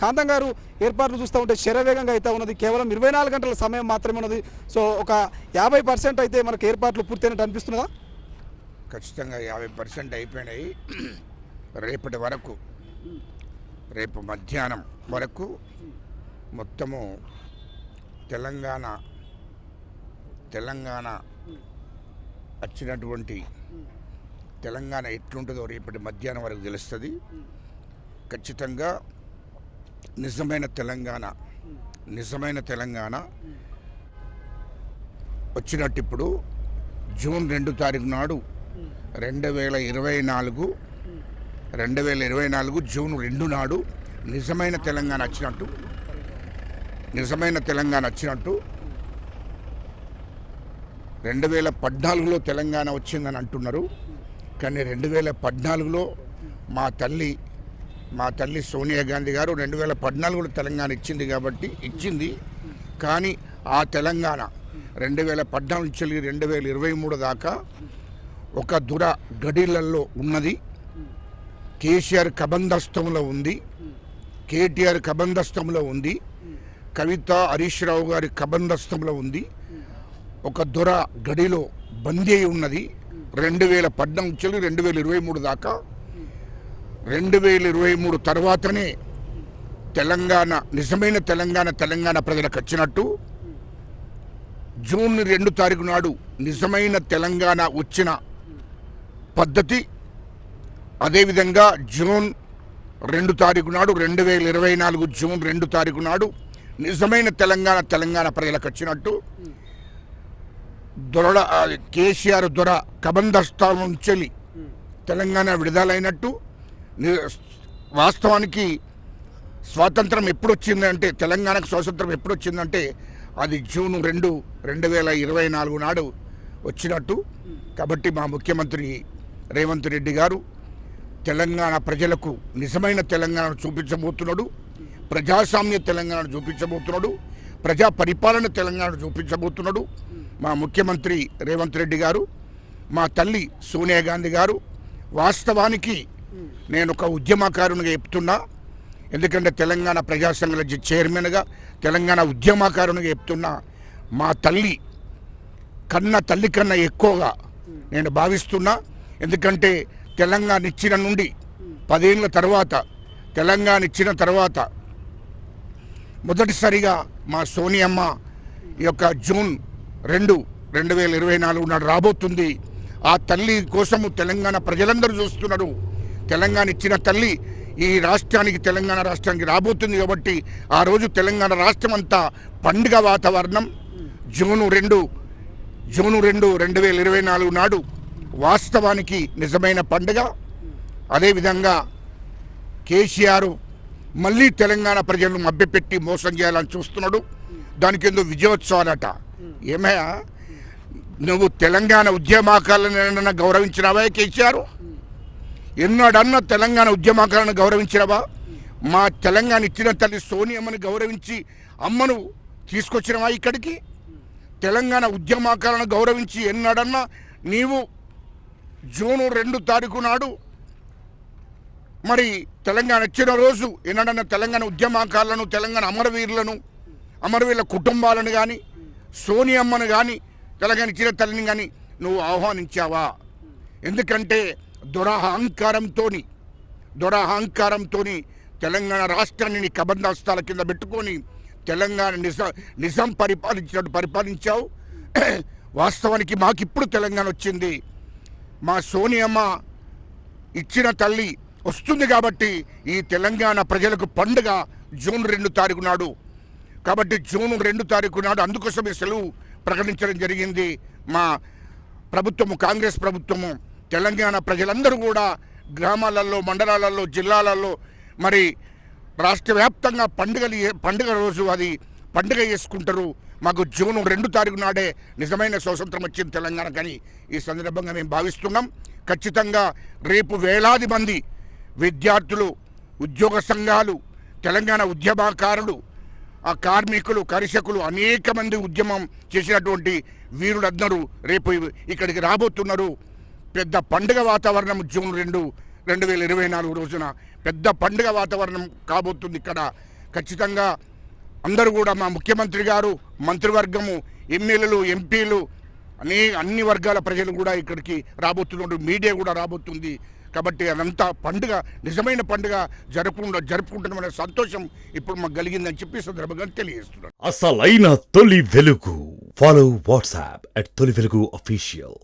కాంతం గారు ఏర్పాట్లు చూస్తూ ఉంటే శరవేగంగా అయితే ఉన్నది. కేవలం 24 గంటల సమయం మాత్రమే ఉన్నది. సో ఒక 50% అయితే మనకు ఏర్పాట్లు పూర్తయినట్టు అనిపిస్తున్నదా? ఖచ్చితంగా 50% అయిపోయినాయి. రేపటి వరకు, రేపు మధ్యాహ్నం వరకు మొత్తము తెలంగాణ వచ్చినటువంటి తెలంగాణ ఎట్లుంటుందో రేపటి మధ్యాహ్నం వరకు తెలుస్తుంది. ఖచ్చితంగా నిజమైన తెలంగాణ వచ్చినట్టు ఇప్పుడు జూన్ 2 తారీఖు నాడు 2024 జూన్ 2 నాడు నిజమైన తెలంగాణ వచ్చినట్టు 2014లో తెలంగాణ వచ్చిందని అంటున్నారు. కానీ 2014లో మా తల్లి సోనియా గాంధీ గారు 2014లో తెలంగాణ ఇచ్చింది. కానీ ఆ తెలంగాణ 2014 నుంచి 2023 దాకా ఒక దుర గడిలల్లో ఉన్నది. కేసీఆర్ కబంధస్థంలో ఉంది, కేటీఆర్ కబంధస్థంలో ఉంది, కవిత హరీష్ రావు గారి కబంధస్థంలో ఉంది. ఒక దొర గడిలో బందీ అయి ఉన్నది 2014 నుంచి 2023 దాకా. 2023 తర్వాతనే తెలంగాణ నిజమైన తెలంగాణ ప్రజలకు వచ్చినట్టు జూన్ 2 తారీఖు నాడు నిజమైన తెలంగాణ వచ్చిన పద్ధతి. అదేవిధంగా జూన్ 2 తారీఖు నాడు 2024 జూన్ 2 తారీఖు నాడు నిజమైన తెలంగాణ ప్రజలకు వచ్చినట్టు కేసీఆర్ దొర కబంధస్థానం నుంచి తెలంగాణ విడుదలైనట్టు. వాస్తవానికి స్వాతంత్రం ఎప్పుడు వచ్చిందంటే, తెలంగాణకు స్వాతంత్రం ఎప్పుడు వచ్చిందంటే అది జూన్ 2, 2024 నాడు వచ్చినట్టు. కాబట్టి మా ముఖ్యమంత్రి రేవంత్ రెడ్డి గారు తెలంగాణ ప్రజలకు నిజమైన తెలంగాణను చూపించబోతున్నాడు, ప్రజాస్వామ్య తెలంగాణను చూపించబోతున్నాడు, ప్రజా పరిపాలన తెలంగాణను చూపించబోతున్నాడు. మా ముఖ్యమంత్రి రేవంత్ రెడ్డి గారు, మా తల్లి సోనియా గాంధీ గారు. వాస్తవానికి నేను ఒక ఉద్యమకారునిగా చెప్తున్నా, ఎందుకంటే తెలంగాణ ప్రజా సంఘాల చైర్మన్గా తెలంగాణ ఉద్యమకారునిగా చెప్తున్నా. మా తల్లి కన్నా ఎక్కువగా నేను భావిస్తున్నా. ఎందుకంటే తెలంగాణ ఇచ్చిన నుండి 10 ఏళ్ళ తర్వాత, తెలంగాణ ఇచ్చిన తర్వాత మొదటిసారిగా మా సోనియమ్మ ఈ యొక్క జూన్ 2, 2024 నాడు రాబోతుంది. ఆ తల్లి కోసము తెలంగాణ ప్రజలందరూ చూస్తున్నారు. తెలంగాణ ఇచ్చిన తల్లి ఈ రాష్ట్రానికి, తెలంగాణ రాష్ట్రానికి రాబోతుంది. కాబట్టి ఆ రోజు తెలంగాణ రాష్ట్రం అంతా పండుగ వాతావరణం. జూన్ 2, 2024 నాడు వాస్తవానికి నిజమైన పండుగ. అదేవిధంగా కేసీఆర్ మళ్ళీ తెలంగాణ ప్రజలను మభ్యపెట్టి మోసం చేయాలని చూస్తున్నాడు. దానికి ఎందుకు విజయోత్సవాలట. ఏమయ్యా, నువ్వు తెలంగాణ ఉద్యమకారులను గౌరవించినావా కేసీఆర్? ఎన్నడన్నా తెలంగాణ ఉద్యమకారులను గౌరవించినవా? మా తెలంగాణ ఇచ్చిన తల్లి సోనియమ్మని గౌరవించి అమ్మను తీసుకొచ్చినవా ఇక్కడికి? తెలంగాణ ఉద్యమకారులను గౌరవించి ఎన్నడన్నా నీవు జూన్ 2 తారీఖు నాడు మరి తెలంగాణ ఇచ్చిన రోజు ఎన్నడన్నా తెలంగాణ ఉద్యమకారులను, తెలంగాణ అమరవీరుల కుటుంబాలను కానీ, సోనియమ్మను కానీ, తెలంగాణ ఇచ్చిన తల్లిని కానీ నువ్వు ఆహ్వానించావా? ఎందుకంటే దురహంకారంతో తెలంగాణ రాష్ట్రాన్ని కబంధస్థాల కింద పెట్టుకొని తెలంగాణ నిజాం పరిపాలించినట్టు పరిపాలించావు. వాస్తవానికి మాకిప్పుడు తెలంగాణ వచ్చింది. మా సోనియమ్మ ఇచ్చిన తల్లి వస్తుంది కాబట్టి ఈ తెలంగాణ ప్రజలకు పండుగ జూన్ 2 తారీఖు నాడు. కాబట్టి జూన్ 2 తారీఖు నాడు అందుకోసమే సెలవు ప్రకటించడం జరిగింది. మా ప్రభుత్వము, కాంగ్రెస్ ప్రభుత్వము, తెలంగాణ ప్రజలందరూ కూడా గ్రామాలలో, మండలాలలో, జిల్లాలలో మరి రాష్ట్ర వ్యాప్తంగా పండుగ రోజు అది పండుగ చేసుకుంటారు. మాకు జూన్ 2 తారీఖు నాడే నిజమైన స్వాతంత్రం వచ్చింది తెలంగాణ. కానీ ఈ సందర్భంగా మేము భావిస్తున్నాం. ఖచ్చితంగా రేపు వేలాది మంది విద్యార్థులు, ఉద్యోగ సంఘాలు, తెలంగాణ ఉద్యమకారులు, ఆ కార్మికులు, కర్షకులు అనేక మంది ఉద్యమం చేసినటువంటి వీరులందరూ రేపు ఇక్కడికి రాబోతున్నారు. పెద్ద పండుగ వాతావరణం జూన్ 2, 2024 రోజున పెద్ద పండుగ వాతావరణం కాబోతుంది ఇక్కడ. ఖచ్చితంగా అందరూ కూడా మా ముఖ్యమంత్రి గారు, మంత్రివర్గము, ఎమ్మెల్యేలు, ఎంపీలు, అన్ని వర్గాల ప్రజలు కూడా ఇక్కడికి రాబోతున్నారు. మీడియా కూడా రాబోతుంది. కాబట్టి అదంతా పండుగ, నిజమైన పండుగ జరుపుకుంటున్న సంతోషం ఇప్పుడు మాకు కలిగిందని చెప్పి సందర్భంగా తెలియజేస్తున్నాను. అసలైన తొలి వెలుగు. ఫాలో వాట్సాప్ @తొలి వెలుగు official.